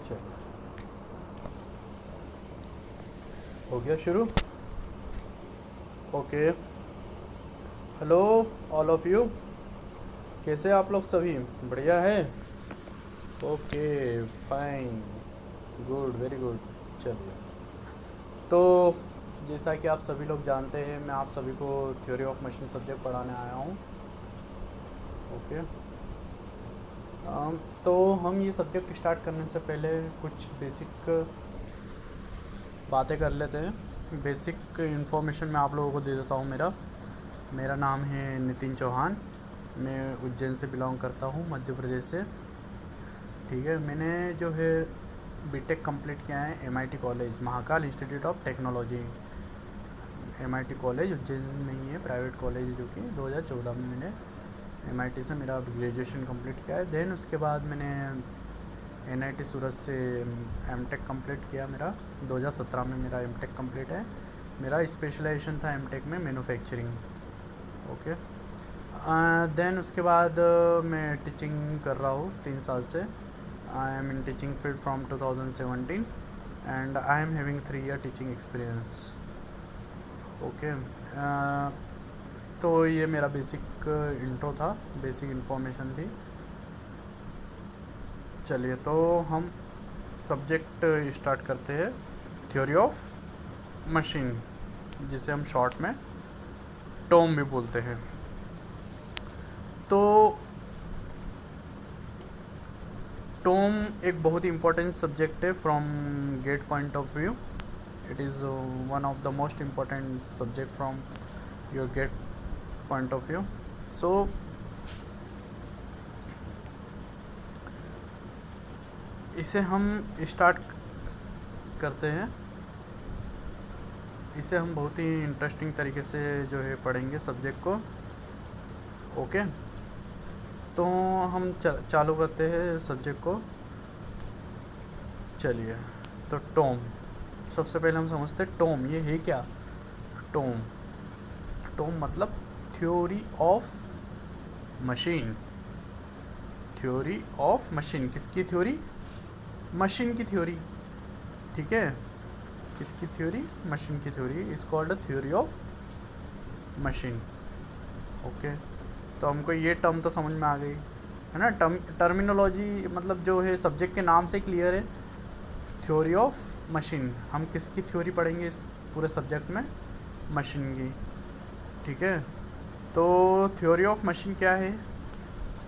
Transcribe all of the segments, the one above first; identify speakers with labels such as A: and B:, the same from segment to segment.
A: चलो, हो गया शुरू। Okay, hello all of you, कैसे आप लोग सभी? बढ़िया है। Okay, fine, good, very good. चलिए, तो जैसा कि आप सभी लोग जानते हैं, मैं आप सभी को थ्योरी ऑफ मशीन सब्जेक्ट पढ़ाने आया हूँ। ओके, तो हम ये सब्जेक्ट स्टार्ट करने से पहले कुछ बेसिक बातें कर लेते हैं। बेसिक इन्फॉर्मेशन मैं आप लोगों को दे देता हूँ। मेरा नाम है नितिन चौहान। मैं उज्जैन से बिलोंग करता हूँ, मध्य प्रदेश से। ठीक है, मैंने जो है बीटेक कंप्लीट किया है MIT college, Mahakal institute of technology. MIT college Ujjain में ही है, प्राइवेट कॉलेज है, जो कि 2014 में मैंने एमआईटी से मेरा ग्रेजुएशन कंप्लीट किया है। देन उसके बाद मैंने एनआईटी सूरत से एमटेक कंप्लीट किया। मेरा 2017 में मेरा एमटेक कंप्लीट है। मेरा स्पेशलाइजेशन था एमटेक में मैन्युफैक्चरिंग। ओके, देन उसके बाद मैं टीचिंग कर रहा हूँ 3 साल से। I am in teaching field from 2017 and I am having 3 year teaching experience. Okay, तो ये मेरा बेसिक इंट्रो था, बेसिक इन्फॉर्मेशन थी। चलिए, तो हम सब्जेक्ट स्टार्ट करते हैं। थ्योरी ऑफ मशीन, जिसे हम शॉर्ट में टॉम भी बोलते हैं। तो टॉम एक बहुत ही इम्पोर्टेंट सब्जेक्ट है from GATE point of view. It is one of the most important subject from your GATE point of view. So इसे हम स्टार्ट करते हैं। इसे हम बहुत ही इंटरेस्टिंग तरीके से जो है पढ़ेंगे सब्जेक्ट को। ओके, तो हम चालू करते हैं सब्जेक्ट को। चलिए, तो टॉम, सबसे पहले हम समझते हैं टॉम ये है क्या। टॉम टॉम मतलब theory of machine. Theory of machine, किसकी थ्योरी? मशीन की थ्योरी। ठीक है, किसकी थ्योरी? मशीन की theory is called a theory of machine. Okay, तो हमको ये टर्म तो समझ में आ गई है ना। टर्मिनोलॉजी मतलब जो है सब्जेक्ट के नाम से क्लियर है। थ्योरी ऑफ मशीन, हम किसकी थ्योरी पढ़ेंगे इस पूरे सब्जेक्ट में? मशीन की। ठीक है, तो थ्योरी ऑफ मशीन क्या है,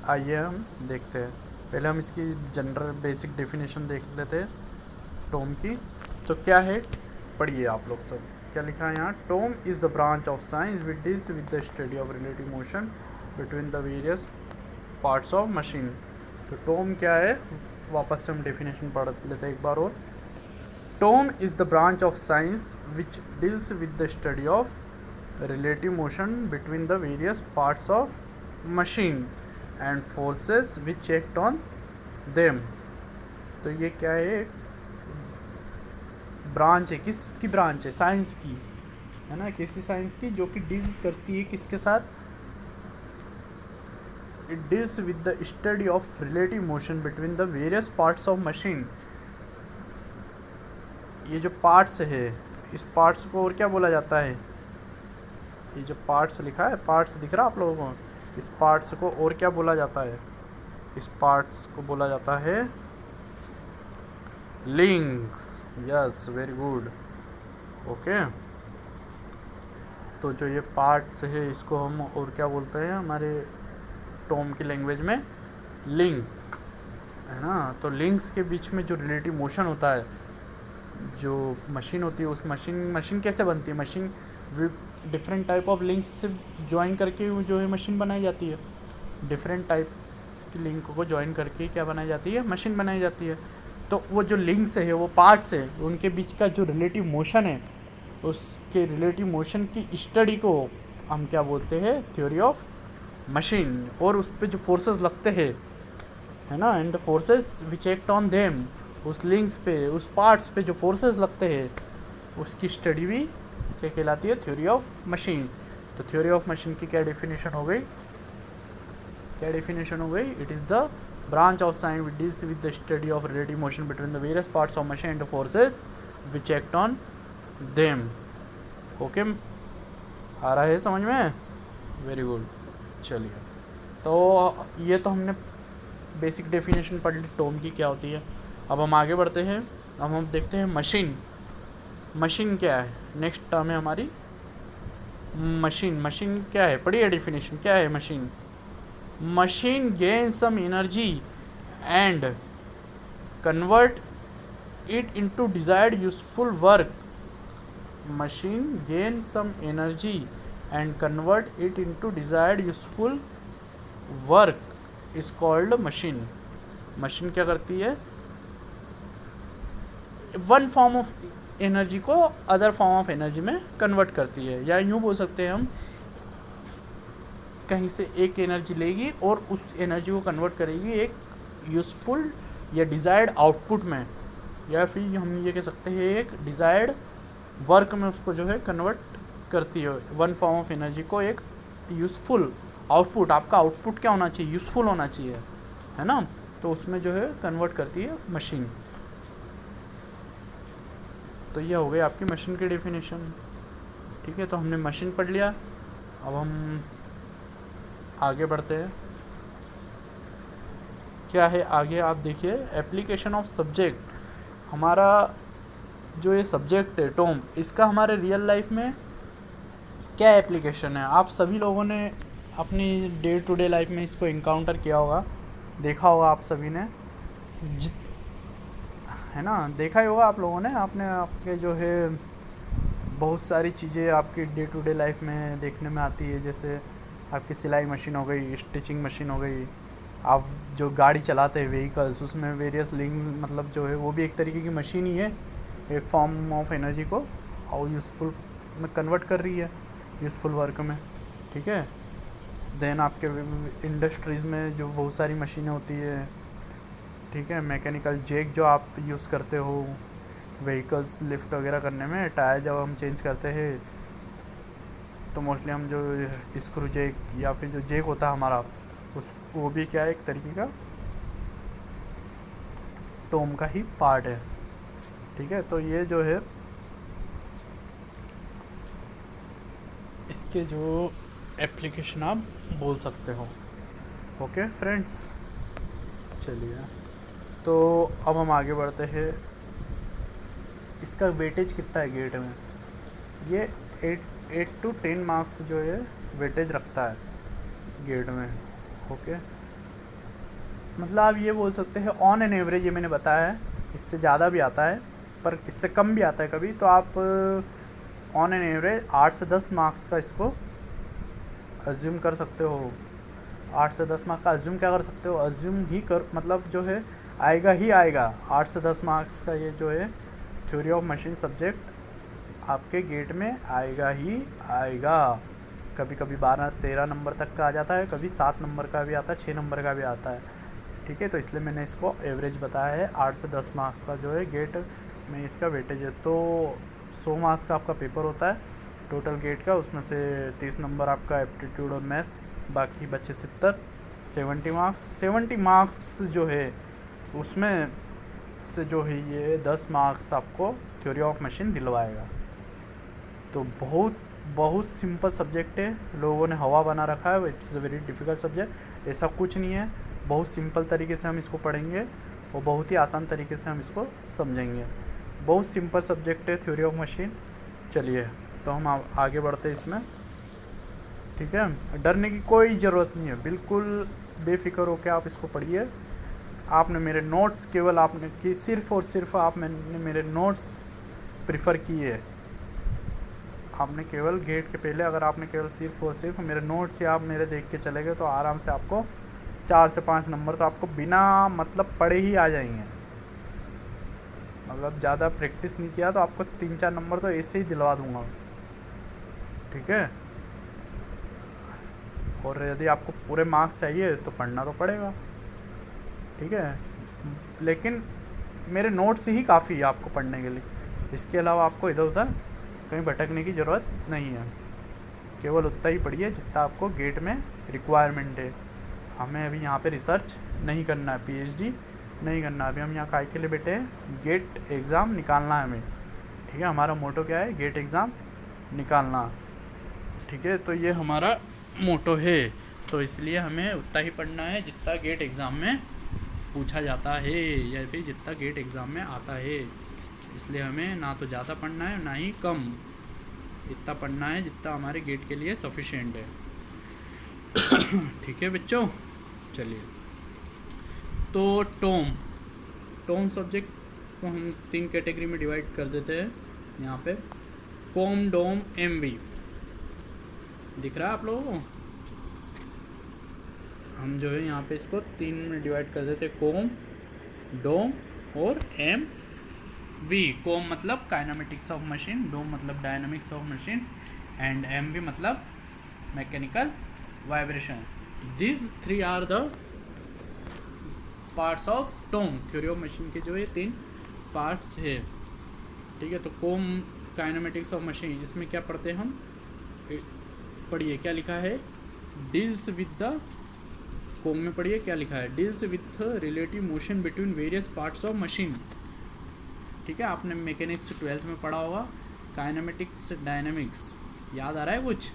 A: आइए हम देखते हैं। पहले हम इसकी जनरल बेसिक डेफिनेशन देख लेते हैं टॉम की। तो क्या है, पढ़िए आप लोग सब, क्या लिखा है यहाँ। Tom is the branch of science which deals with the study of relative motion between the various parts of machine. तो टॉम क्या है, वापस से हम डेफिनेशन पढ़ लेते हैं एक बार और। Tom is the branch of science which deals with the study of relative motion between the various parts of machine and forces which act on them। तो ये क्या है, ब्रांच है। किसकी ब्रांच है? साइंस की, है ना, किसी साइंस की जो कि डील करती है किसके साथ? It deals with the study of relative motion between the various parts of machine. ये जो पार्ट्स है, इस पार्ट्स को और क्या बोला जाता है? ये जो पार्ट्स लिखा है, पार्ट्स दिख रहा है आप लोगों को? इस पार्ट्स को और क्या बोला जाता है? इस पार्ट्स को बोला जाता है links. Yes, very good. Okay, तो जो ये पार्ट्स है इसको हम और क्या बोलते हैं हमारे टॉम की लैंग्वेज में? लिंक, है ना। तो लिंक्स के बीच में जो रिलेटिव मोशन होता है, जो मशीन होती है, उस मशीन कैसे बनती है? Machine different type of links से ज्वाइन करके जो है मशीन बनाई जाती है। डिफरेंट टाइप की लिंक को ज्वाइन करके क्या बनाई जाती है? मशीन बनाई जाती है। तो वो जो लिंक्स है, वो पार्ट्स है, उनके बीच का जो रिलेटिव मोशन है, उसके रिलेटिव मोशन की स्टडी को हम क्या बोलते हैं? Theory of machine. और उस पर जो फोर्सेस लगते हैं, है ना, and forces which act on them, उस लिंक्स पे, उस पार्ट्स पे जो फोर्सेस लगते हैं, उसकी स्टडी भी क्या कहलाती है? Theory of machine. तो थ्योरी ऑफ मशीन की क्या डेफिनेशन हो गई? क्या डेफिनेशन हो गई? It is the branch of science which deals with the study of relative motion between the various parts of machine and the forces which act on them. Okay, आ रहा है समझ में? Very good. चलिए, तो ये तो हमने बेसिक डेफिनेशन पढ़ ली टोम की क्या होती है। अब हम आगे बढ़ते हैं, अब हम देखते हैं मशीन। मशीन क्या है? नेक्स्ट टर्म है हमारी मशीन। मशीन क्या है? पढ़िए डेफिनेशन क्या है machine. Machine gain some energy and convert it into desired useful work. Machine gain some energy and convert it into desired useful work is called machine. Machine क्या करती है? वन फॉर्म ऑफ एनर्जी को other form of energy में convert करती है, या यूँ बोल सकते हैं हम कहीं से एक एनर्जी लेगी और उस एनर्जी को कन्वर्ट करेगी एक यूज़फुल या डिज़ायर्ड आउटपुट में, या फिर हम ये कह सकते हैं एक डिज़ायर्ड वर्क में उसको जो है कन्वर्ट करती है। वन फॉर्म ऑफ एनर्जी को एक यूज़फुल आउटपुट, आपका आउटपुट क्या होना चाहिए? यूज़फुल होना चाहिए, है ना? तो उसमें जो है कन्वर्ट करती है मशीन। तो ये हो गई आपकी मशीन की डेफिनेशन। ठीक है, तो हमने मशीन पढ़ लिया। अब हम आगे बढ़ते हैं। क्या है आगे? आप देखिए, एप्लीकेशन ऑफ सब्जेक्ट। हमारा जो ये सब्जेक्ट है टोम, इसका हमारे रियल लाइफ में क्या एप्लीकेशन है? आप सभी लोगों ने अपनी डे टू डे लाइफ में इसको इनकाउंटर किया होगा, देखा होगा आप सभी ने, है ना? देखा ही होगा आप लोगों ने। आपने आपके जो है बहुत सारी चीज़ें आपकी डे टू डे लाइफ में देखने में आती है, जैसे आपकी सिलाई मशीन हो गई, स्टिचिंग मशीन हो गई, आप जो गाड़ी चलाते हैं व्हीकल्स, उसमें वेरियस लिंक्स, मतलब जो है वो भी एक तरीके की मशीन ही है, एक फॉर्म ऑफ एनर्जी को और यूज़फुल में कन्वर्ट कर रही है, यूज़फुल वर्क में। ठीक है, देन आपके इंडस्ट्रीज़ में जो बहुत सारी मशीनें होती है, ठीक है, मैकेनिकल जैक जो आप यूज़ करते हो व्हीकल्स लिफ्ट वगैरह करने में, टायर जब हम चेंज करते हैं तो मोस्टली हम जो स्क्रू जैक या फिर जो जैक होता है हमारा, उस वो भी क्या है, एक तरीके का टोम का ही पार्ट है। ठीक है, तो ये जो है इसके जो एप्लीकेशन आप बोल सकते हो। ओके फ्रेंड्स, चलिए, तो अब हम आगे बढ़ते हैं। इसका वेटेज कितना है गेट में? ये 8 to 10 मार्क्स जो है वेटेज रखता है गेट में। ओके, मतलब आप ये बोल सकते हैं ऑन एन एवरेज, ये मैंने बताया है, इससे ज़्यादा भी आता है पर इससे कम भी आता है कभी, तो आप ऑन एन एवरेज 8 से 10 मार्क्स का इसको अज्यूम कर सकते हो। 8 से 10 मार्क्स का अज्यूम क्या कर सकते हो? अज्यूम ही कर, मतलब जो है आएगा ही आएगा। 8 से 10 मार्क्स का ये जो है थ्योरी ऑफ मशीन सब्जेक्ट आपके गेट में आएगा ही आएगा। कभी कभी 12-13 नंबर तक का आ जाता है, कभी 7 नंबर का भी आता है, 6 नंबर का भी आता है। ठीक है, तो इसलिए मैंने इसको एवरेज बताया है। 8 से 10 मार्क्स का जो है गेट में इसका वेटेज है। तो 100 मार्क्स का आपका पेपर होता है टोटल गेट का, उसमें से 30 नंबर आपका एप्टीट्यूड और मैथ्स, बाकी बच्चे 70 मार्क्स। 70 मार्क्स जो है उसमें से जो है ये 10 मार्क्स आपको थ्योरी ऑफ मशीन दिलवाएगा। तो बहुत बहुत सिंपल सब्जेक्ट है, लोगों ने हवा बना रखा है it's a very difficult subject. ऐसा कुछ नहीं है, बहुत सिंपल तरीके से हम इसको पढ़ेंगे और बहुत ही आसान तरीके से हम इसको समझेंगे। बहुत सिंपल सब्जेक्ट है थ्योरी ऑफ मशीन। चलिए, तो हम आगे बढ़ते हैं इसमें। ठीक है, डरने की कोई ज़रूरत नहीं है, बिल्कुल बेफिक्र होकर आप इसको पढ़िए। आपने मेरे नोट्स केवल आपने कि सिर्फ़ और सिर्फ आपने मेरे नोट्स प्रिफ़र किए। आपने केवल गेट के पहले अगर आपने केवल सिर्फ और सिर्फ मेरे नोट्स या आप मेरे देख के चले गए तो आराम से आपको 4 से 5 नंबर तो आपको बिना मतलब पढ़े ही आ जाएंगे। मतलब ज़्यादा प्रैक्टिस नहीं किया तो आपको 3-4 नंबर तो ऐसे ही दिलवा दूंगा। ठीक है, और यदि आपको पूरे मार्क्स चाहिए तो पढ़ना तो पड़ेगा। ठीक है, लेकिन मेरे नोट्स ही काफ़ी है आपको पढ़ने के लिए। इसके अलावा आपको इधर उधर कहीं भटकने की ज़रूरत नहीं है, केवल उतना ही पढ़िए जितना आपको गेट में रिक्वायरमेंट है। हमें अभी यहाँ पे रिसर्च नहीं करना है, पीएचडी नहीं करना। अभी हम यहाँ काय के लिए बैठे हैं, गेट एग्ज़ाम निकालना है हमें। ठीक है, हमारा मोटो क्या है, गेट एग्ज़ाम निकालना। ठीक है, तो ये हमारा मोटो है, तो इसलिए हमें उतना ही पढ़ना है जितना गेट एग्ज़ाम में पूछा जाता है या फिर जितना गेट एग्ज़ाम में आता है। इसलिए हमें ना तो ज़्यादा पढ़ना है ना ही कम, इतना पढ़ना है जितना हमारे गेट के लिए सफिशिएंट है। ठीक है बच्चों, चलिए। तो टोम सब्जेक्ट को हम 3 कैटेगरी में डिवाइड कर देते हैं यहाँ पे। कोम, डोम, एमवी दिख रहा है आप लोगों को? हम जो है यहाँ पे इसको 3 में डिवाइड कर देते हैं, कोम, डोम और एम वी। कोम मतलब काइनेमेटिक्स ऑफ मशीन, डोम मतलब dynamics of machine, and M V मतलब mechanical vibration. This 3 are the parts of TOM. Theory of machine के जो ये 3 पार्ट्स है। ठीक है, तो कोम काइनेमेटिक्स ऑफ मशीन, इसमें क्या पढ़ते हैं हम, पढ़िए क्या लिखा है, डील्स विद द, कोम में पढ़िए क्या लिखा है, deals with relative motion between various parts of machine. ठीक है, आपने मैकेनिक्स 12th में पढ़ा होगा। काइनेमेटिक्स, डायनामिक्स याद आ रहा है कुछ?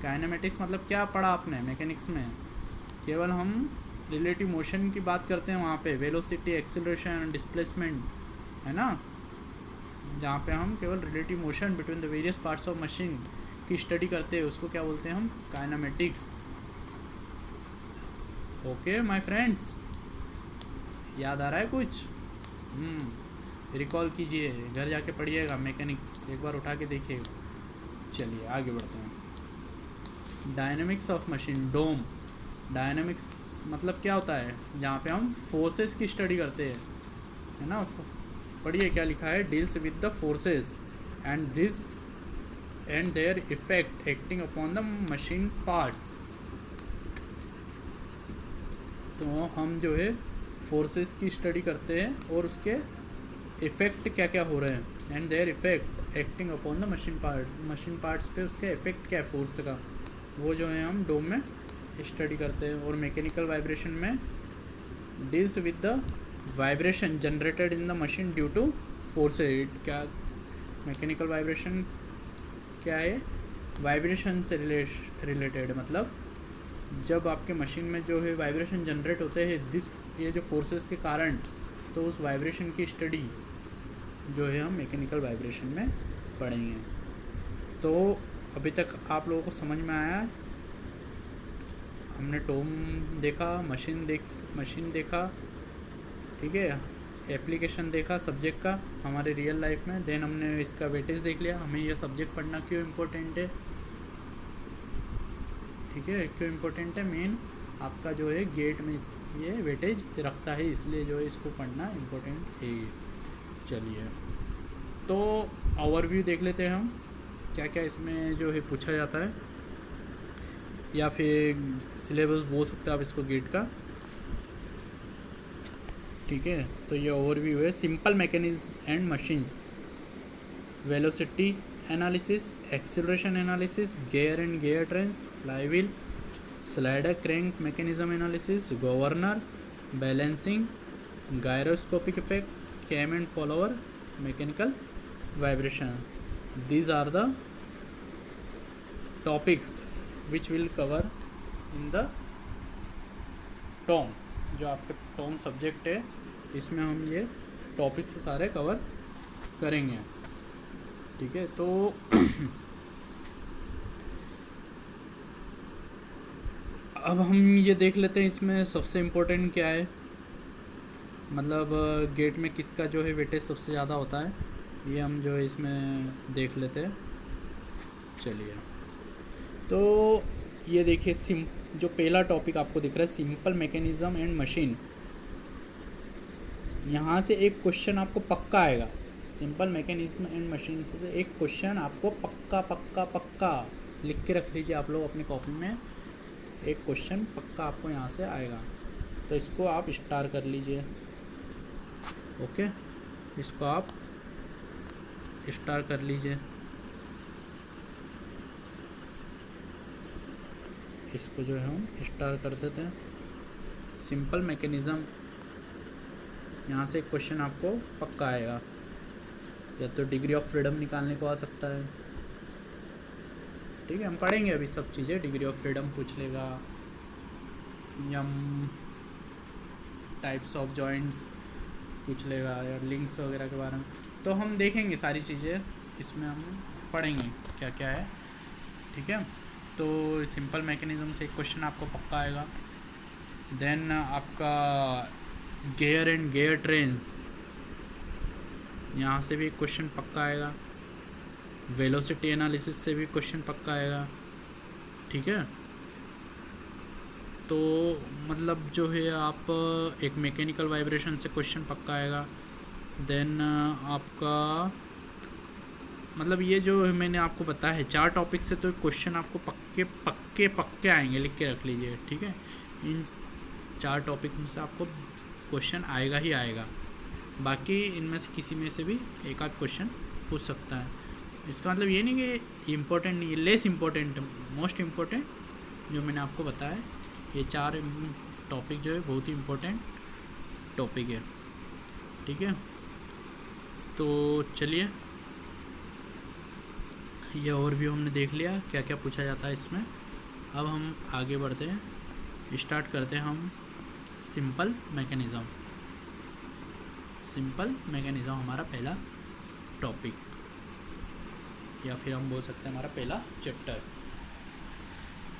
A: काइनेमेटिक्स मतलब क्या पढ़ा आपने मैकेनिक्स में? केवल हम रिलेटिव मोशन की बात करते हैं वहाँ पे, वेलोसिटी, एक्सेलरेशन, डिस्प्लेसमेंट, है ना, जहाँ पे हम केवल relative motion between the various parts of machine की स्टडी करते हैं, उसको क्या बोलते हैं हम, काइनेमेटिक्स। ओके माय फ्रेंड्स, याद आ रहा है कुछ? रिकॉल कीजिए, घर जाके पढ़िएगा मैकेनिक्स, एक बार उठा के देखिएगा। चलिए आगे बढ़ते हैं। Dynamics of machine, DOM. Dynamics मतलब क्या होता है, जहाँ पे हम फोर्सेस की स्टडी करते हैं, है ना। पढ़िए क्या लिखा है, deals with the forces and their effect acting upon the machine parts. तो हम जो है फोर्सेस की स्टडी करते हैं और उसके इफ़ेक्ट क्या क्या हो रहे हैं, and their effect acting upon the machine parts पे उसके इफेक्ट क्या है फोर्स का, वो जो है हम डोम में स्टडी करते हैं। और मैकेनिकल वाइब्रेशन में deals with the vibration generated in the machine due two forces. क्या मैकेनिकल वाइब्रेशन क्या है, वाइब्रेशन से रिलेटेड, मतलब जब आपके मशीन में जो है वाइब्रेशन जनरेट होते हैं ये जो फोर्सेस के कारण, तो उस वाइब्रेशन की स्टडी जो है हम मैकेनिकल वाइब्रेशन में पढ़ेंगे। तो अभी तक आप लोगों को समझ में आया, हमने टोम देखा, मशीन देखा, ठीक है, एप्लीकेशन देखा सब्जेक्ट का हमारे रियल लाइफ में, देन हमने इसका वेटेज देख लिया, हमें यह सब्जेक्ट पढ़ना क्यों इम्पोर्टेंट है। ठीक है, क्यों इम्पोर्टेंट है, मेन आपका जो है गेट में ये वेटेज रखता है, इसलिए जो है इसको पढ़ना इम्पोर्टेंट है। चलिए, तो ओवरव्यू देख लेते हैं हम, क्या क्या इसमें जो है पूछा जाता है, या फिर सिलेबस बोल सकते हैं आप इसको गेट का। ठीक है, तो ये ओवरव्यू है। Simple mechanism and machines, velocity analysis, acceleration analysis, gear and gear trains, flywheel, slider crank mechanism analysis, governor, balancing, gyroscopic effect, cam and follower, mechanical vibration. These are the topics which will cover in the term. जो आपके Tom subject है, इसमें हम ये topics सारे cover करेंगे। ठीक है, तो अब हम ये देख लेते हैं इसमें सबसे इम्पोर्टेंट क्या है, मतलब गेट में किसका जो है वेटेज सबसे ज़्यादा होता है, ये हम जो है इसमें देख लेते हैं। चलिए, तो ये देखिए, जो पहला टॉपिक आपको दिख रहा है, सिंपल मैकेनिज्म एंड मशीन, यहाँ से एक क्वेश्चन आपको पक्का आएगा। सिंपल मैकेनिज्म एंड मशीन से एक क्वेश्चन आपको पक्का लिख के रख लीजिए आप लोग अपनी कॉपी में, एक क्वेश्चन पक्का आपको यहाँ से आएगा, तो इसको आप स्टार कर लीजिए। ओके, इसको आप स्टार कर लीजिए, इसको जो है हम स्टार कर देते हैं। सिंपल मैकेनिज़्म, यहाँ से एक क्वेश्चन आपको पक्का आएगा, या तो डिग्री ऑफ फ्रीडम निकालने को आ सकता है। ठीक है, हम पढ़ेंगे अभी सब चीज़ें। डिग्री ऑफ फ्रीडम पूछ लेगा, या टाइप्स ऑफ जॉइंट्स पूछ लेगा, या लिंक्स वगैरह के बारे में। तो हम देखेंगे सारी चीज़ें, इसमें हम पढ़ेंगे क्या क्या है। ठीक है, तो सिंपल मैकेनिज़्म से एक क्वेश्चन आपको पक्का आएगा। देन आपका गियर एंड गियर ट्रेन्स, यहाँ से भी एक क्वेश्चन पक्का आएगा। वेलोसिटी एनालिसिस से भी क्वेश्चन पक्का आएगा। ठीक है, तो मतलब जो है आप एक मैकेनिकल वाइब्रेशन से क्वेश्चन पक्का आएगा। देन आपका मतलब ये जो मैंने आपको बताया है 4 टॉपिक से, तो क्वेश्चन आपको पक्के पक्के पक्के आएंगे, लिख के रख लीजिए। ठीक है, इन 4 टॉपिक में से आपको क्वेश्चन आएगा ही आएगा। बाकी इनमें से किसी में से भी एक आध क्वेश्चन पूछ सकता है। इसका मतलब ये नहीं कि इम्पोर्टेंट नहीं है, लेस इम्पोर्टेंट, मोस्ट इम्पोर्टेंट जो मैंने आपको बताया, ये 4 टॉपिक जो है बहुत ही इम्पोर्टेंट टॉपिक है। ठीक है, तो चलिए, ये ओवरव्यू हमने देख लिया क्या क्या पूछा जाता है इसमें। अब हम आगे बढ़ते हैं, स्टार्ट करते हैं हम सिंपल मैकेनिज़्म। सिंपल मैकेनिज़्म हमारा पहला टॉपिक, या फिर हम बोल सकते हैं हमारा पहला चैप्टर।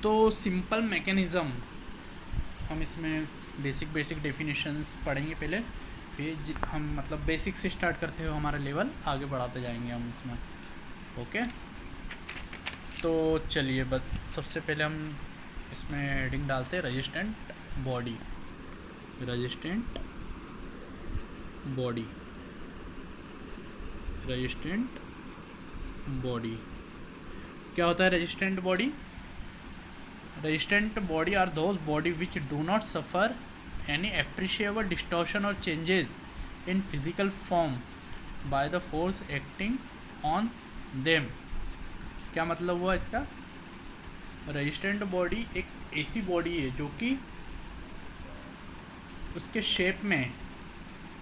A: तो सिंपल मैकेनिज़्म, हम इसमें बेसिक डेफिनेशंस पढ़ेंगे पहले, फिर हम मतलब बेसिक से स्टार्ट करते हुए हमारा लेवल आगे बढ़ाते जाएंगे हम इसमें। ओके, तो चलिए सबसे पहले हम इसमें हेडिंग डालते हैं resistant body. Resistant body, resistant body क्या होता है? Resistant body, resistant body are those body which do not suffer any appreciable distortion और changes in physical form by the force acting on them. क्या मतलब हुआ इसका? रेजिस्टेंट बॉडी एक ऐसी बॉडी है जो कि उसके शेप में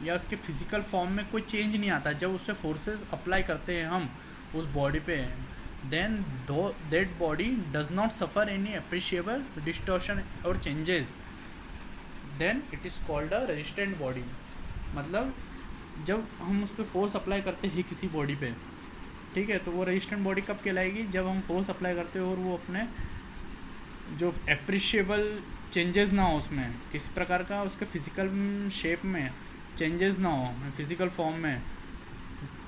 A: या उसके फिजिकल फॉर्म में कोई चेंज नहीं आता। जब उस पर फोर्सेस अप्लाई करते हैं हम उस बॉडी पे, then that body does not suffer any appreciable distortion और changes, then it is called a resistant body. मतलब जब हम उस पर फोर्स अप्लाई करते हैं किसी बॉडी पे, ठीक है, तो वो रेजिस्टेंट बॉडी कब कहलाएगी? जब हम फोर्स अप्लाई करते हो और वो अपने जो एप्रिशिएबल चेंजेस ना हो, उसमें किसी प्रकार का उसके फिजिकल शेप में चेंजेस ना हो, फिजिकल फॉर्म में,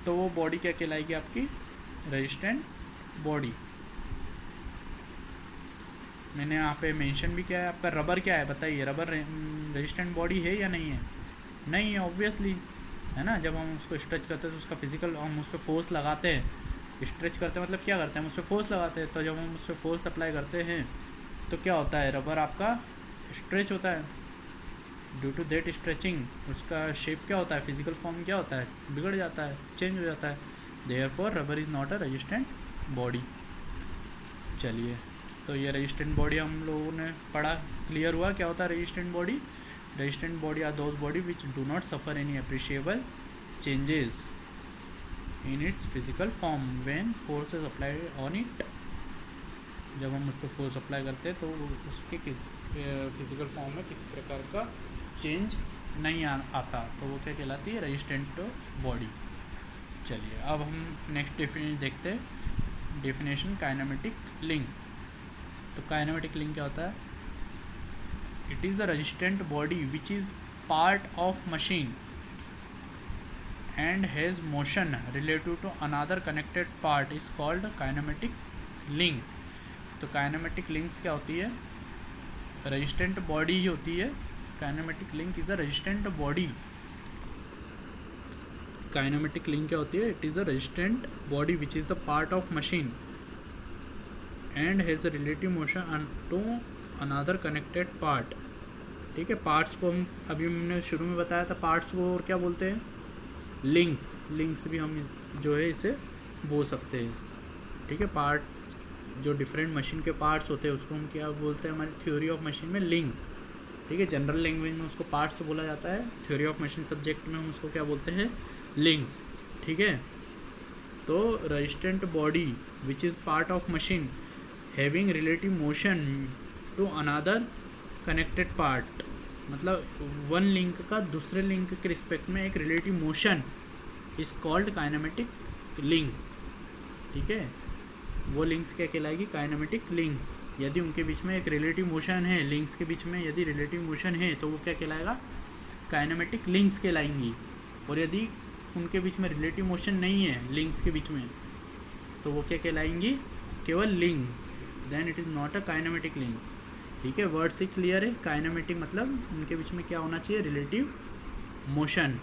A: तो वो बॉडी क्या कहलाएगी? आपकी रेजिस्टेंट बॉडी। मैंने यहाँ पे मेंशन भी किया है। आपका रबर क्या है बताइए? रबर रेजिस्टेंट बॉडी है या नहीं है? नहीं है, ऑब्वियसली, है ना। जब हम उसको स्ट्रेच करते हैं तो उसका फिजिकल, हम उस पर फोर्स लगाते हैं। स्ट्रेच करते हैं मतलब क्या करते हैं? हम उस पर फोर्स लगाते हैं। तो जब हम उस पर फोर्स अप्लाई करते हैं तो क्या होता है? रबर आपका स्ट्रेच होता है। ड्यू टू दैट स्ट्रेचिंग उसका शेप क्या होता है? फिजिकल फॉर्म क्या होता है? बिगड़ जाता है, चेंज हो जाता है। Therefore rubber is not a resistant body. चलिए, तो ये रेजिस्टेंट बॉडी हम लोगों ने पढ़ा, क्लियर हुआ क्या होता है resistant body. Resistant body are those body which do not suffer any appreciable changes in its physical form when force is applied on it. जब हम उस पर फोर्स अप्लाई करते हैं तो उसके किस फिजिकल फॉर्म में किसी प्रकार का चेंज नहीं आता, तो वो क्या कहलाती है? Resistant body. चलिए, अब हम नेक्स्ट डेफिनेशन देखते हैं। Definition kinematic link. तो काइनेमेटिक लिंक क्या होता है? It is a resistant body which is part of machine and has motion related to another connected part is called kinetic link। तो काइनेमेटिक लिंक्स क्या होती है? रेजिस्टेंट बॉडी ही होती है। Kinematic link is a resistant body. Kinematic link क्या होती है? It is a resistant body which is the part of machine and has a relative motion to another connected part. ठीक है, पार्ट्स को हम अभी हमने शुरू में बताया था, पार्ट्स को और क्या बोलते हैं? लिंक्स। लिंक्स भी हम जो है इसे बोल सकते हैं। ठीक है, पार्ट्स जो डिफरेंट मशीन के पार्ट्स होते हैं उसको हम क्या बोलते हैं? हमारी थ्योरी ऑफ मशीन में लिंक्स। ठीक है, जनरल लैंग्वेज में उसको पार्ट्स बोला जाता है, थ्योरी ऑफ मशीन सब्जेक्ट में हम उसको क्या बोलते हैं, लिंक्स। ठीक है, तो resistant body which is part of machine having relative motion to another connected part, मतलब वन लिंक का दूसरे लिंक के रिस्पेक्ट में एक relative motion is called kinematic link. ठीक है, वो लिंक्स क्या कहलाएगी, काइनेमेटिक लिंक। यदि उनके बीच में एक रिलेटिव मोशन है, लिंक्स के बीच में यदि रिलेटिव मोशन है तो वो क्या कहलाएगा, काइनेमेटिक लिंक्स कहलाएंगी। और यदि उनके बीच में रिलेटिव मोशन नहीं है लिंक्स के बीच में तो वो क्या कहलाएंगी, केवल link, then it is not a kinematic link. ठीक है, वर्ड से क्लियर है। काइनेमेटिक मतलब उनके बीच में क्या होना चाहिए, रिलेटिव मोशन,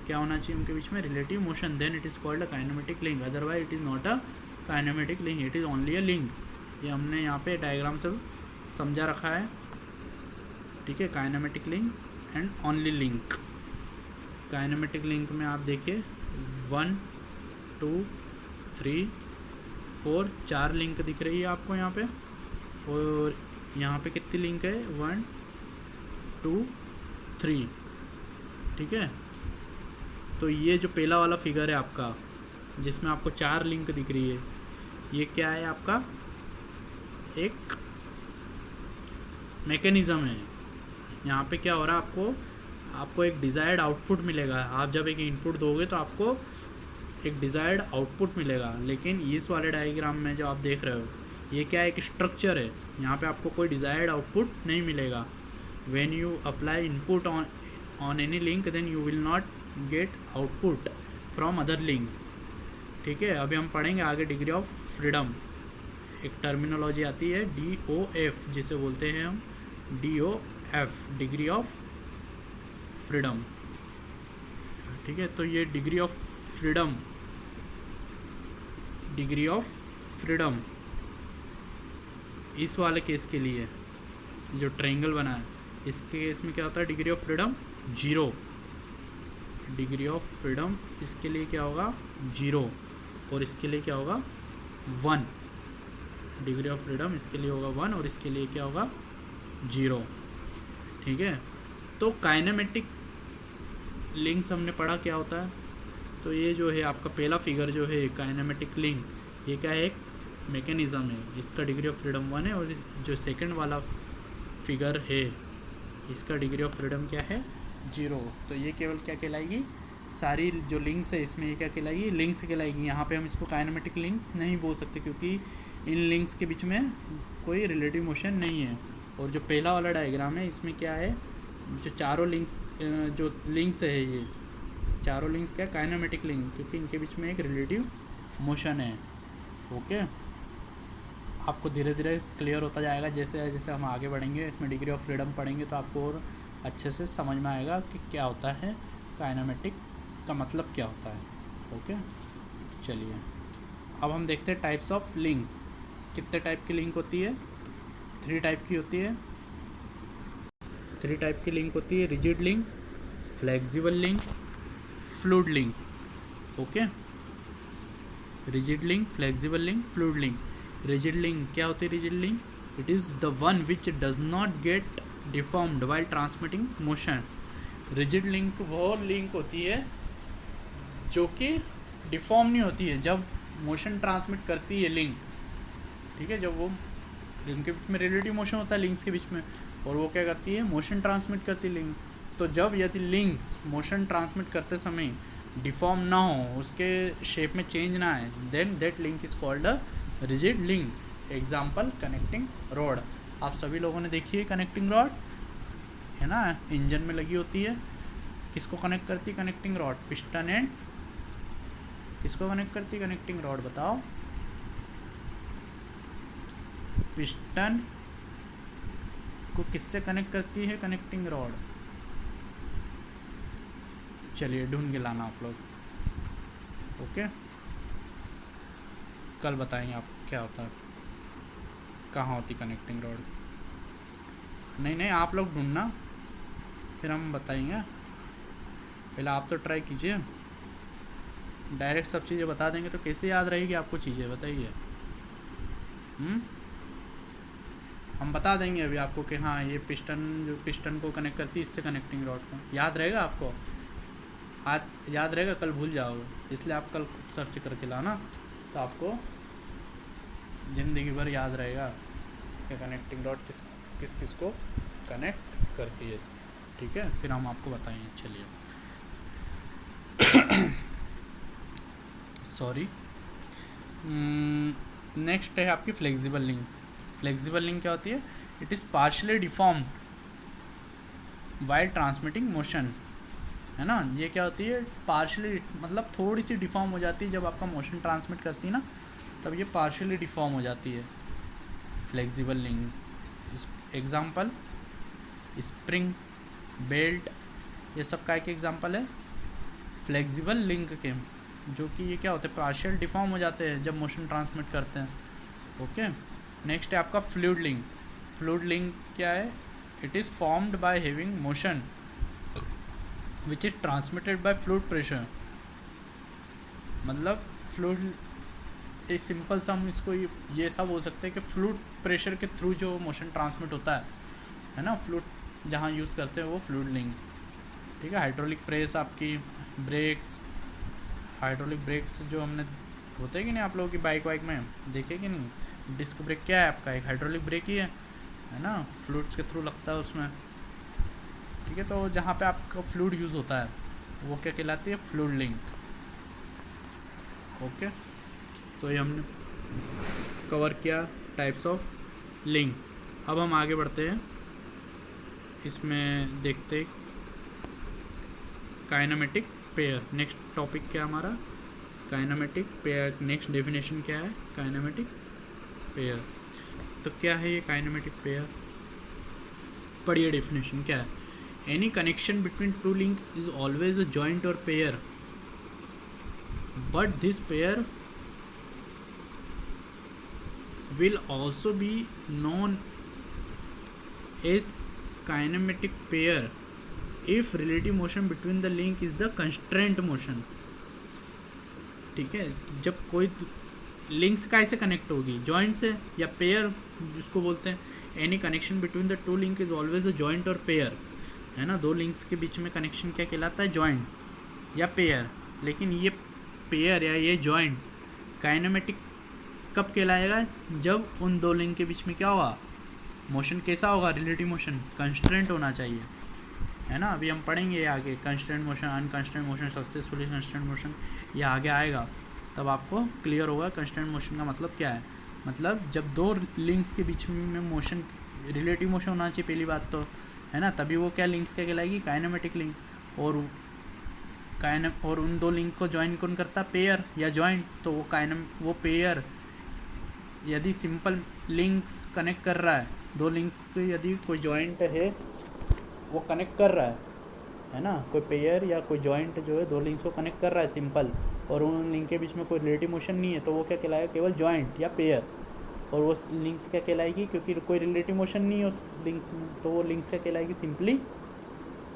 A: क्या होना चाहिए उनके बीच में, relative motion, then it is called a kinematic link, otherwise it is not a kinematic link, it is only a link. ये हमने यहाँ पे डायग्राम से समझा रखा है। ठीक है, kinematic link and only link. Kinematic link में आप देखिए 1 2 3 4 4 लिंक दिख रही है आपको यहाँ पे, और यहाँ पे कितनी लिंक है, 1 2 3। ठीक है, तो ये जो पहला वाला फिगर है आपका जिसमें आपको 4 लिंक दिख रही है, ये क्या है आपका, एक मैकेनिज़्म है। यहाँ पे क्या हो रहा है, आपको एक डिज़ायर्ड आउटपुट मिलेगा। आप जब एक इनपुट दोगे तो आपको एक डिज़ायर्ड आउटपुट मिलेगा, लेकिन इस वाले डायग्राम में जो आप देख रहे हो ये क्या है, एक स्ट्रक्चर है, यहाँ पे आपको कोई डिज़ायर्ड आउटपुट नहीं मिलेगा। When you apply input on any link then you will not get output from other link. ठीक है, अभी हम पढ़ेंगे आगे डिग्री ऑफ फ्रीडम। एक टर्मिनोलॉजी आती है DOF, जिसे बोलते हैं हम DOF, डिग्री ऑफ फ्रीडम। ठीक है, तो ये डिग्री ऑफ फ्रीडम इस वाले केस के लिए जो ट्रायंगल बना है, इसके केस में क्या होता है, degree of freedom 0। Degree of freedom इसके लिए क्या होगा, 0, और इसके लिए क्या होगा, 1। डिग्री ऑफ फ्रीडम इसके लिए होगा 1 और इसके लिए क्या होगा, 0। ठीक है, तो काइनेमेटिक लिंक्स हमने पढ़ा क्या होता है। तो ये जो है आपका पहला फिगर जो है काइनेमेटिक लिंक, ये क्या है, एक मैकेनिज़्म है, इसका डिग्री ऑफ फ्रीडम 1 है, और जो सेकंड वाला फिगर है इसका डिग्री ऑफ फ्रीडम क्या है, 0। तो ये केवल क्या कहलाएगी, सारी जो लिंक्स है इसमें ये क्या कहलाएगी, लिंक्स कहलाएगी। यहाँ पे हम इसको काइनेमेटिक लिंक्स नहीं बोल सकते क्योंकि इन लिंक्स के बीच में कोई रिलेटिव मोशन नहीं है। और जो पहला वाला डायग्राम है इसमें क्या है, जो चारों लिंक्स जो लिंक्स है, ये चारों लिंक्स क्या, काइनेमेटिक लिंक, क्योंकि इनके बीच में एक रिलेटिव मोशन है। ओके, आपको धीरे धीरे क्लियर होता जाएगा जैसे जैसे हम आगे बढ़ेंगे, इसमें डिग्री ऑफ फ्रीडम पढ़ेंगे तो आपको और अच्छे से समझ में आएगा कि क्या होता है, काइनेमेटिक का मतलब क्या होता है। ओके, चलिए अब हम देखते हैं टाइप्स ऑफ लिंक्स। कितने टाइप की लिंक होती है, 3 टाइप की होती है। 3 टाइप की लिंक होती है, rigid link, flexible link, fluid link. Okay, rigid link, flexible link, fluid link. Rigid link क्या होती है, rigid link, it is the one which does not gate deformed while transmitting motion. Rigid link वो link होती है जो कि deform नहीं होती है जब मोशन ट्रांसमिट करती है लिंक। ठीक है, जब वो लिंक के बीच में रिलेटिव मोशन होता है लिंक्स के बीच में, और वो क्या करती है, मोशन ट्रांसमिट करती है लिंक। तो जब यदि लिंक मोशन ट्रांसमिट करते समय डिफॉर्म ना हो, उसके शेप में चेंज ना आए, then that link is called a rigid link. Example, connecting rod. आप सभी लोगों ने देखी है कनेक्टिंग रॉड, है ना, इंजन में लगी होती है। किसको कनेक्ट करती है कनेक्टिंग रॉड, पिस्टन एंड किसको कनेक्ट करती है कनेक्टिंग रॉड, बताओ, पिस्टन को किससे कनेक्ट करती है कनेक्टिंग रॉड। चलिए ढूंढ के लाना आप लोग। ओके, कल बताएंगे आप क्या होता है, कहाँ होती कनेक्टिंग रॉड। नहीं आप लोग ढूंढना, फिर हम बताएंगे। पहले आप तो ट्राई कीजिए, डायरेक्ट सब चीज़ें बता देंगे तो कैसे याद रहेगी आपको चीज़ें, बताइए। हम बता देंगे अभी आपको कि हाँ ये पिस्टन जो पिस्टन को कनेक्ट करती है इससे कनेक्टिंग रॉड को। याद रहेगा आपको? आज याद रहेगा, कल भूल जाओगे, इसलिए आप कल खुद सर्च करके लाना, तो आपको ज़िंदगी भर याद रहेगा कि कनेक्टिंग रॉड किस किस को कनेक्ट करती है। ठीक है, फिर हम आपको बताएंगे। चलिए सॉरी। नेक्स्ट है आपकी फ्लेक्सिबल लिंक। फ्लेक्सिबल लिंक क्या होती है? It is partially deformed while transmitting motion, है ना। ये क्या होती है? पार्शियली मतलब थोड़ी सी डिफॉर्म हो जाती है जब आपका मोशन ट्रांसमिट करती है ना, तब ये पार्शियली डिफॉर्म हो जाती है flexible link. Example spring, belt, ये सब का एक एग्जांपल है फ्लेक्सिबल लिंक के, जो कि ये क्या होते हैं? पार्शियल डिफॉर्म हो जाते हैं जब मोशन ट्रांसमिट करते हैं। ओके, नेक्स्ट है आपका फ्लूइड लिंक। फ्लूइड लिंक क्या है? It is formed by having motion which is transmitted by fluid pressure. मतलब फ्लूइड, एक सिंपल सा हम इसको ये सब हो सकते हैं कि फ्लूइड प्रेशर के थ्रू जो मोशन ट्रांसमिट होता है ना, फ्लूइड जहाँ यूज़ करते हैं वो फ्लूइड लिंक। ठीक है, हाइड्रोलिक प्रेस, आपकी ब्रेक्स, हाइड्रोलिक ब्रेक्स जो हमने होते हैं कि नहीं आप लोगों की बाइक वाइक में देखे कि नहीं? डिस्क ब्रेक क्या है आपका? एक हाइड्रोलिक ब्रेक ही है ना, फ्लूइड्स के थ्रू लगता है उसमें। ठीक है, तो जहाँ पे आपका फ्लूइड यूज़ होता है वो क्या कहलाती है? Fluid link. ओके, तो ये हमने कवर किया टाइप्स ऑफ लिंक। अब हम आगे बढ़ते हैं, इसमें देखते काइनेमेटिक पेयर। नेक्स्ट टॉपिक क्या हमारा? Kinematic pair. नेक्स्ट डेफिनेशन क्या है? Kinematic pair. तो क्या है ये काइनेमेटिक पेयर? पढ़िए डेफिनेशन क्या है। Any connection between two link is always a joint और pair, but this pair will also be known as kinematic pair if relative motion between the link is the constraint motion। ठीक है, जब कोई links कैसे connect होगी? Joint से या pair जिसको बोलते हैं। Any connection between the two link is always a joint और पेयर, है ना। दो लिंक्स के बीच में कनेक्शन क्या कहलाता है? जॉइंट या पेयर। लेकिन ये पेयर या ये जॉइंट काइनेमेटिक कब कहलाएगा? जब उन दो लिंक के बीच में क्या होगा? मोशन कैसा होगा? रिलेटिव मोशन, कंस्ट्रेंट होना चाहिए, है ना। अभी हम पढ़ेंगे आगे constraint motion, unconstrained motion, successfully constraint motion, ये आगे आएगा, तब आपको क्लियर होगा कंस्ट्रेंट मोशन का मतलब क्या है। मतलब जब दो लिंक्स के बीच में मोशन, रिलेटिव मोशन होना चाहिए पहली बात तो, है ना, तभी वो क्या लिंक्स क्या कहलाएगी? Kinematic link. और उन दो लिंक को ज्वाइन कौन करता? पेयर या जॉइंट। तो वो पेयर यदि सिंपल लिंक्स कनेक्ट कर रहा है, दो लिंक यदि कोई जॉइंट है वो कनेक्ट कर रहा है ना, कोई पेयर या कोई जॉइंट जो है दो लिंक्स को कनेक्ट कर रहा है सिंपल, और उन लिंक के बीच में कोई रिलेटिव मोशन नहीं है, तो वो क्या कहलाएगा? केवल जॉइंट या पेयर। और वो लिंक्स क्या कहलाएगी? क्योंकि कोई रिलेटिव मोशन नहीं है उस लिंक्स में, तो वो लिंक्स क्या कहलाएगी? Simply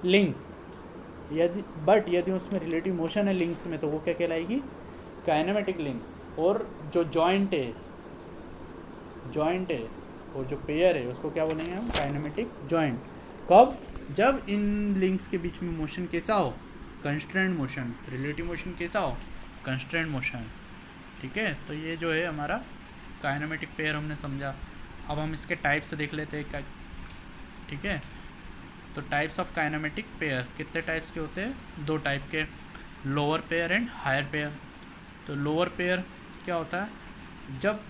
A: links. यदि उसमें रिलेटिव मोशन है लिंक्स में, तो वो क्या कहलाएगी? Kinematic links. और जो जॉइंट है और जो पेयर है उसको क्या बोलेंगे हम? Kinematic joint. कब? जब इन लिंक्स के बीच में मोशन कैसा हो? Constraint motion. रिलेटिव मोशन कैसा हो? Constraint motion. ठीक है, तो ये जो है हमारा काइनेमेटिक पेयर हमने समझा। अब हम इसके टाइप्स देख लेते हैं। ठीक है, तो टाइप्स ऑफ काइनेमेटिक पेयर कितने टाइप्स के होते हैं? दो टाइप के, lower pair and higher pair. तो लोअर पेयर क्या होता है? जब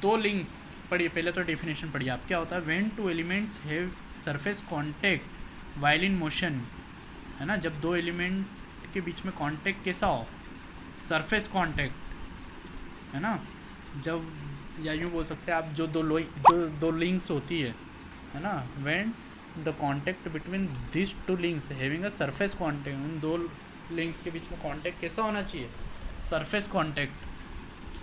A: दो लिंक्स, पढ़िए पहले तो डेफिनेशन पढ़िए आप, क्या होता है? When two elements have surface contact while in motion, है ना। जब दो एलिमेंट के बीच में कांटेक्ट कैसा हो? सरफेस कांटेक्ट, है ना। जब, या यूँ बोल सकते हैं आप, जो दो लिंक्स होती है ना, when the contact between this two links having a surface contact, उन दो लिंक्स के बीच में कांटेक्ट कैसा होना चाहिए? Surface contact.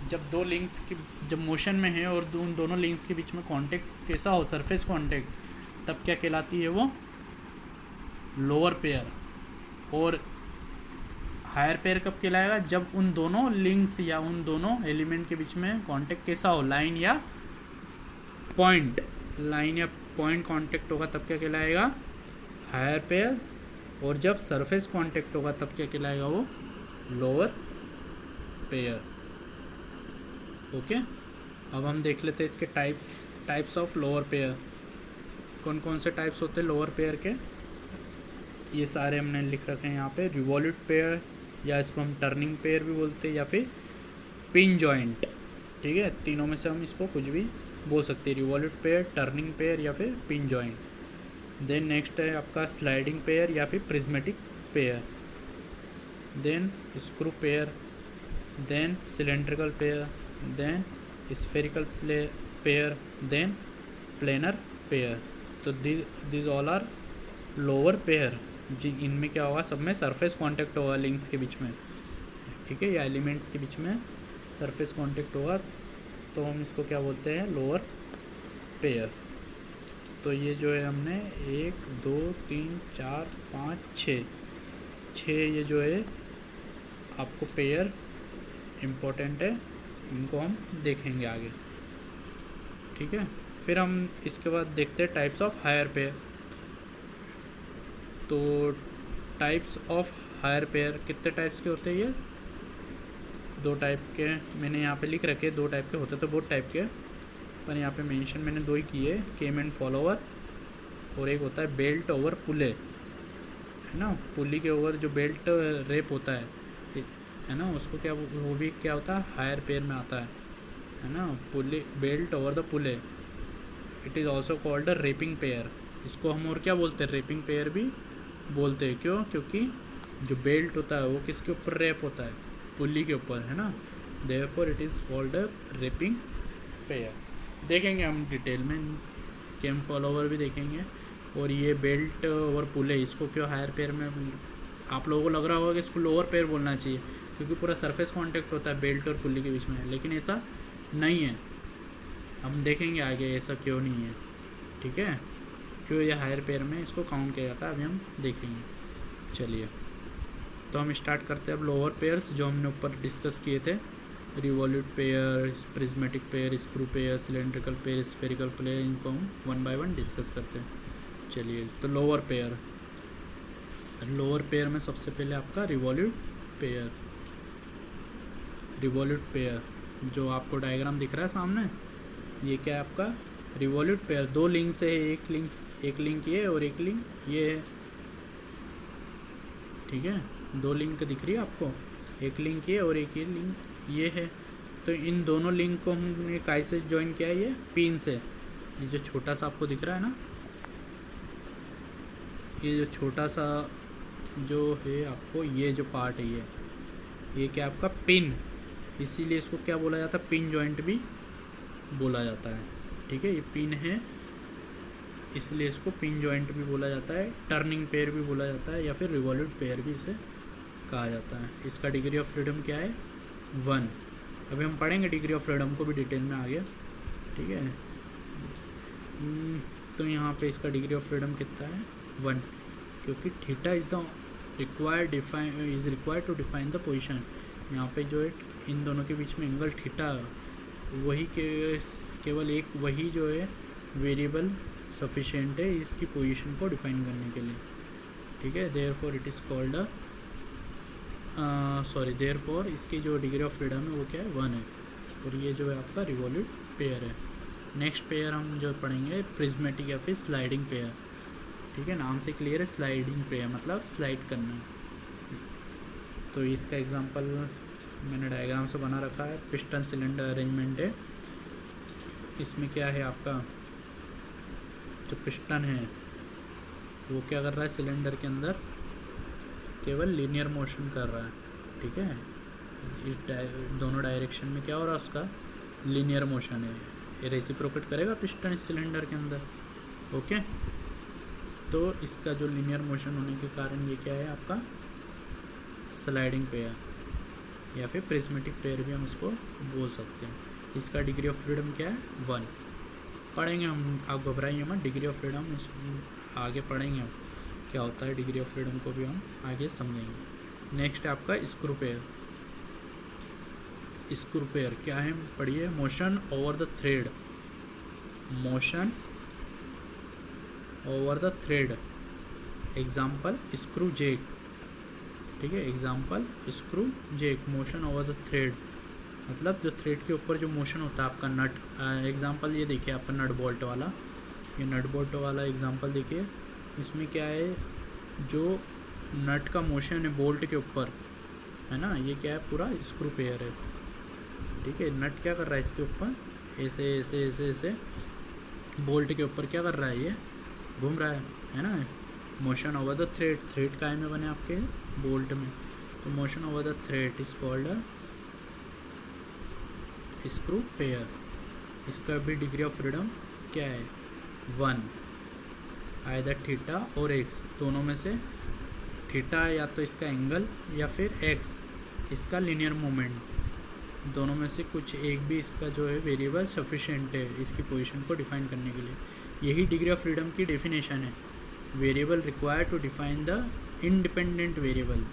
A: जब दो लिंक्स की जब मोशन में है और उन दोनों लिंक्स के बीच में कांटेक्ट कैसा हो? सरफेस कांटेक्ट, तब क्या कहलाती है वो? Lower pair. और हायर पेयर कब कहलाएगा? जब उन दोनों लिंक्स या उन दोनों एलिमेंट के बीच में कांटेक्ट कैसा हो? लाइन या पॉइंट, लाइन या पॉइंट कांटेक्ट होगा तब क्या कहलाएगा, हायर पेयर, और जब सरफेस कांटेक्ट होगा तब क्या कहलाएगा, वो लोअर पेयर। ओके, अब हम देख लेते हैं इसके टाइप्स ऑफ लोअर पेयर। कौन कौन से टाइप्स होते हैं लोअर पेयर के, ये सारे हमने लिख रखे हैं यहाँ पे। रिवॉल्यूट पेयर, या इसको हम टर्निंग पेयर भी बोलते हैं, या फिर पिन जॉइंट। ठीक है, तीनों में से हम इसको कुछ भी बोल सकते हैं, रिवॉल्यूट पेयर, टर्निंग पेयर या फिर पिन जॉइंट। देन नेक्स्ट है आपका स्लाइडिंग पेयर या फिर prismatic pair. Then screw pair, then cylindrical pair, then spherical pair, then planar pair. तो this all are lower pair. जी, इनमें क्या होगा, सब में सरफेस कांटेक्ट होगा लिंक्स के बीच में। ठीक है, या एलिमेंट्स के बीच में सरफेस कांटेक्ट होगा, तो हम इसको क्या बोलते हैं, लोअर पेयर। तो ये जो है हमने 1 2 3 4 5 6 ये जो है आपको पेयर इम्पोर्टेंट है, इनको हम देखेंगे आगे। ठीक है, फिर हम इसके बाद देखते हैं टाइप्स ऑफ हायर पेयर। तो टाइप्स ऑफ हायर पेयर कितने टाइप्स के होते हैं, ये 2 टाइप के मैंने यहाँ पे लिख रखे, 2 टाइप के होते तो बहुत टाइप के, पर यहाँ पे मेंशन मैंने 2 ही किए, केम एंड फॉलोवर, और एक होता है बेल्ट ओवर पुले, है ना, पुली के ओवर जो बेल्ट रेप होता है ना, उसको क्या, वो भी क्या होता है, हायर पेयर में आता है ना, pulley, belt over the pulley. It is also called a wrapping pair. इसको हम और क्या बोलते हैं, रेपिंग पेयर भी बोलते हैं। क्यों, क्योंकि जो बेल्ट होता है वो किसके ऊपर रेप होता है, पुली के ऊपर, है ना, therefore it is called a wrapping pair. देखेंगे हम डिटेल में, केम फॉलोवर भी देखेंगे, और ये बेल्ट और पुले, इसको क्यों हायर पेयर में, आप लोगों को लग रहा होगा कि इसको लोअर पेयर बोलना चाहिए क्योंकि पूरा सरफेस कांटेक्ट होता है बेल्ट और पुली के बीच में, लेकिन ऐसा नहीं है। हम देखेंगे आगे ऐसा क्यों नहीं है। ठीक है, क्यों ये हायर पेयर में इसको काउंट किया जाता है, अभी हम देखेंगे। चलिए, तो हम स्टार्ट करते हैं अब लोअर पेयर्स जो हमने ऊपर डिस्कस किए थे, revolute pair, prismatic pair, screw pair, cylindrical pair, spherical pair, इनको हम 1 बाय 1 डिस्कस करते हैं। चलिए, तो लोअर पेयर में सबसे पहले आपका रिवॉल्यूट पेयर जो आपको डायग्राम दिख रहा है सामने, ये क्या है आपका रिवॉल्यूट पेयर। 2 लिंक से है, एक लिंक ये और एक लिंक ये है। ठीक है, 2 लिंक दिख रही है आपको, एक लिंक ये और एक ये लिंक ये है। तो इन दोनों लिंक को हमने कैसे ज्वाइन किया है, ये पिन से। ये जो छोटा सा आपको दिख रहा है ना, ये जो छोटा सा जो है आपको, ये जो पार्ट है ये क्या आपका पिन, इसीलिए इसको क्या बोला जाता है, पिन जॉइंट भी बोला जाता है। ठीक है, ये पिन है इसलिए इसको पिन जॉइंट भी बोला जाता है, टर्निंग पेयर भी बोला जाता है, या फिर रिवॉल्यूट पेयर भी इसे कहा जाता है। इसका डिग्री ऑफ फ्रीडम क्या है, 1। अभी हम पढ़ेंगे डिग्री ऑफ फ्रीडम को भी डिटेल में आगे। ठीक है, तो यहाँ पे इसका डिग्री ऑफ फ्रीडम कितना है, 1, क्योंकि theta is the required to define the position. यहाँ पे जो है इन दोनों के बीच में एंगल थीटा, वही केवल एक वही जो है वेरिएबल सफिशिएंट है इसकी पोजीशन को डिफाइन करने के लिए। ठीक है, therefore it is called therefore इसकी जो डिग्री ऑफ फ्रीडम है वो क्या है, 1 है, और ये जो है आपका रिवॉल्यूट पेयर है। नेक्स्ट पेयर हम जो पढ़ेंगे प्रिज्मेटिक या फिर स्लाइडिंग पेयर। ठीक है, नाम से क्लियर है, स्लाइडिंग पेयर मतलब स्लाइड करना। तो इसका एग्जांपल मैंने डायग्राम से बना रखा है, पिस्टन सिलेंडर अरेंजमेंट है। इसमें क्या है आपका, जो पिस्टन है वो क्या कर रहा है, सिलेंडर के अंदर केवल लीनियर मोशन कर रहा है। ठीक है, इस दोनों डायरेक्शन में क्या हो रहा है, उसका लीनियर मोशन है, ये रेसिप्रोकेट करेगा पिस्टन इस सिलेंडर के अंदर। ओके, तो इसका जो लीनियर मोशन होने के कारण ये क्या है आपका स्लाइडिंग पेयर या फिर प्रिज्मेटिक पेयर भी हम उसको बोल सकते हैं। इसका डिग्री ऑफ फ्रीडम क्या है, 1। पढ़ेंगे हम, आप घबराइए मत, डिग्री ऑफ फ्रीडम आगे पढ़ेंगे हम क्या होता है, डिग्री ऑफ फ्रीडम को भी हम आगे समझेंगे। नेक्स्ट है आपका स्क्रू पेयर क्या है, पढ़िए, motion over the thread. Motion over the thread, example screw jack, ठीक है, example screw jack, motion over the thread मतलब जो थ्रेड के ऊपर जो मोशन होता है आपका नट, एग्जाम्पल ये देखिए आपका नट बोल्ट वाला, ये नट बोल्ट वाला एग्जाम्पल देखिए, इसमें क्या है, जो नट का मोशन है बोल्ट के ऊपर है ना, ये क्या है, पूरा स्क्रू पेयर है, ठीक है। नट क्या कर रहा है इसके ऊपर, ऐसे ऐसे ऐसे ऐसे बोल्ट के ऊपर क्या कर रहा है, ये घूम रहा है ना। Motion over the thread, thread काय में बने आपके बोल्ट में, तो motion over the thread is called screw pair. इसका भी डिग्री ऑफ फ्रीडम क्या है, 1, आइदर थीटा और एक्स, दोनों में से थीटा या तो इसका एंगल या फिर एक्स इसका लीनियर मोमेंट, दोनों में से कुछ एक भी इसका जो है वेरिएबल सफिशिएंट है इसकी पोजीशन को डिफाइन करने के लिए। यही डिग्री ऑफ फ्रीडम की डेफिनेशन है, variable required to define the independent variable,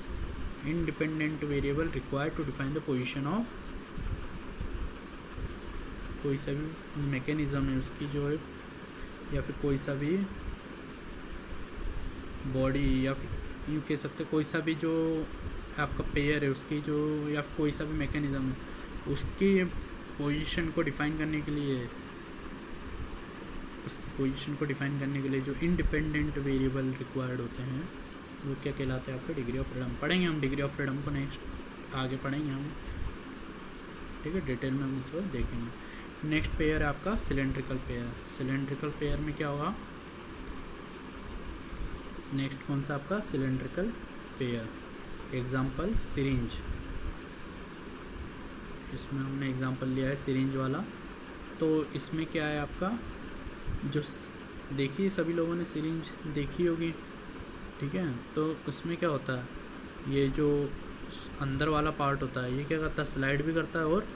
A: independent variable required to define the position of कोई सा भी मैकेनिज्म है उसकी जो है, या फिर कोई सा भी बॉडी, या फिर यूँ कह सकते कोई सा भी जो आपका पेयर है उसकी जो, या फिर कोई सा भी मैकेनिज्म है उसकी पोजीशन को डिफाइन करने के लिए, उसकी पोजीशन को डिफाइन करने के लिए जो इंडिपेंडेंट वेरिएबल रिक्वायर्ड होते हैं वो क्या कहलाते हैं, आपके डिग्री ऑफ फ्रीडम। पढ़ेंगे हम डिग्री ऑफ फ्रीडम को, नेक्स्ट आगे पढ़ेंगे हम, ठीक है, डिटेल में हम इसको देखेंगे। नेक्स्ट पेयर है आपका सिलेंड्रिकल पेयर। सिलेंड्रिकल पेयर में क्या होगा, नेक्स्ट कौन सा आपका सिलेंड्रिकल पेयर, एग्जाम्पल सिरिंज, इसमें हमने एग्जाम्पल लिया है सिरिंज वाला। तो इसमें क्या है आपका, जो देखिए सभी लोगों ने सिरिंज देखी होगी, ठीक है, तो उसमें क्या होता है, ये जो अंदर वाला पार्ट होता है ये क्या करता है, स्लाइड भी करता है और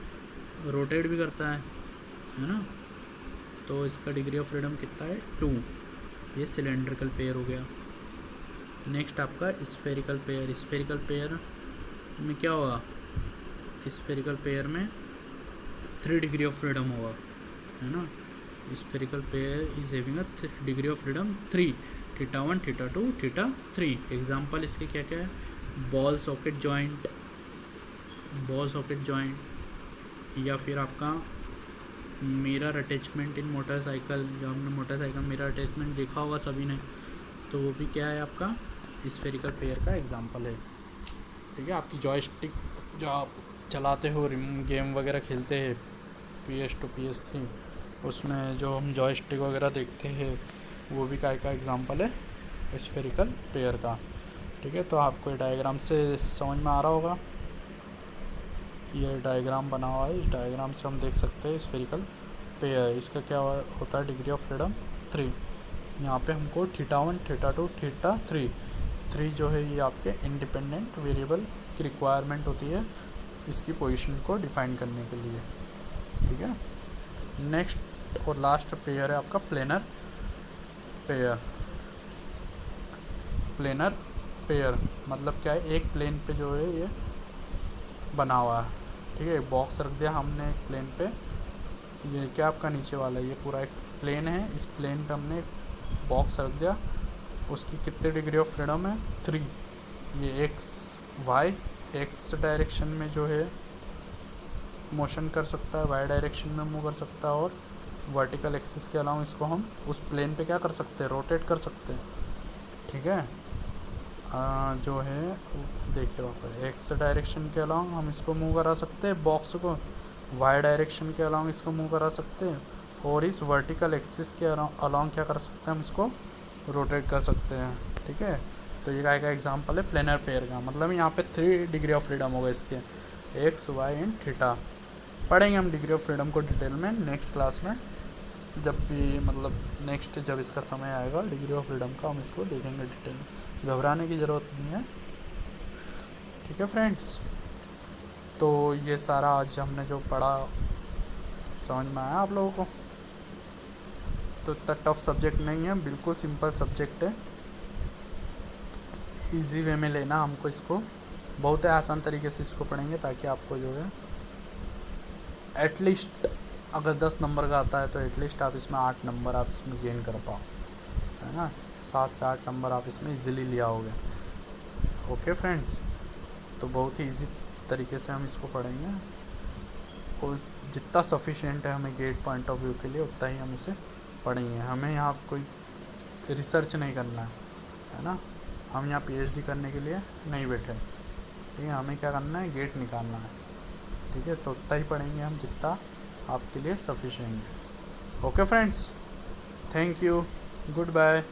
A: रोटेट भी करता है ना। तो इसका डिग्री ऑफ फ्रीडम कितना है, 2, ये सिलेंड्रिकल पेयर हो गया। नेक्स्ट आपका स्फेरिकल पेयर। स्फेरिकल पेयर में क्या होगा, स्फेरिकल पेयर में 3 डिग्री ऑफ फ्रीडम होगा, है ना। Spherical pair is having a degree of freedom 3, theta 1, theta 2, theta 3। Example इसके क्या क्या है, ball socket joint, ball socket joint, या फिर आपका मिरर अटैचमेंट इन मोटरसाइकिल, जो हमने मोटरसाइकिल मिरर अटैचमेंट देखा होगा सभी ने, तो वो भी क्या है आपका स्फेरिकल पेयर का एग्जांपल है, ठीक है। आपकी जॉयस्टिक जो आप चलाते हो, गेम वगैरह खेलते हैं PS2 PS3, उसमें जो हम जॉयस्टिक वगैरह देखते हैं वो भी का एग्जांपल है स्फेरिकल पेयर का, ठीक है। तो आपको डायग्राम से समझ में आ रहा होगा, ये डायग्राम बना हुआ है, इस डायग्राम से हम देख सकते हैं स्फेरिकल पेयर, इसका क्या होता है डिग्री ऑफ फ्रीडम 3। यहाँ पे हमको थीटा 1, थीटा 2, थीटा 3 जो है ये आपके इंडिपेंडेंट वेरिएबल की रिक्वायरमेंट होती है इसकी पोजीशन को डिफाइन करने के लिए, ठीक है। नेक्स्ट और लास्ट पेयर है आपका प्लेनर पेयर। प्लेनर पेयर मतलब क्या है, एक प्लेन पे जो है ये बना हुआ है, ठीक है। बॉक्स रख दिया हमने एक प्लेन पे, ये क्या आपका नीचे वाला ये पूरा एक प्लेन है, इस प्लेन पे हमने बॉक्स रख दिया, उसकी कितने डिग्री ऑफ फ्रीडम है, 3। ये एक्स डायरेक्शन में जो है मोशन कर सकता है, वाई डायरेक्शन में मूव कर सकता है, और वर्टिकल एक्सिस के अलावा इसको हम उस प्लेन पे क्या कर सकते हैं, रोटेट कर सकते हैं, ठीक है। जो है देखिए वापस एक्स डायरेक्शन के अलावा हम इसको मूव करा सकते हैं, बॉक्स को वाई डायरेक्शन के अलावा इसको मूव करा सकते हैं, और इस वर्टिकल एक्सिस के अलावा क्या कर सकते हैं, हम इसको रोटेट कर सकते हैं, ठीक है। तो ये का एग्जांपल है प्लेनर पेयर का, मतलब यहाँ पे 3 डिग्री ऑफ फ्रीडम होगा इसके, एक्स वाई एंड थीटा। पढ़ेंगे हम डिग्री ऑफ फ्रीडम को डिटेल में नेक्स्ट क्लास में, जब भी मतलब नेक्स्ट जब इसका समय आएगा डिग्री ऑफ फ्रीडम का हम इसको देखेंगे डिटेल में, घबराने की ज़रूरत नहीं है, ठीक है फ्रेंड्स। तो ये सारा आज हमने जो पढ़ा समझ में आया आप लोगों को, तो इतना टफ सब्जेक्ट नहीं है, बिल्कुल सिंपल सब्जेक्ट है, इजी वे में लेना हमको इसको, बहुत ही आसान तरीके से इसको पढ़ेंगे ताकि आपको जो है एटलीस्ट अगर 10 नंबर का आता है तो एटलीस्ट आप इसमें 8 नंबर आप इसमें गेन कर पाओ, है ना। 7 से 8 नंबर आप इसमें इजीली ले आओगे। ओके फ्रेंड्स, तो बहुत ही इजी तरीके से हम इसको पढ़ेंगे और जितना सफिशिएंट है हमें गेट पॉइंट ऑफ व्यू के लिए उतना ही हम इसे पढ़ेंगे। हमें यहाँ कोई रिसर्च नहीं करना है ना। हम यहाँ पीएचडी करने के लिए नहीं बैठे, ठीक है। हमें क्या करना है, गेट निकालना है, ठीक है। तो उतना ही पढ़ेंगे हम जितना आपके लिए सफिशिएंट है। Okay friends, thank you, good bye.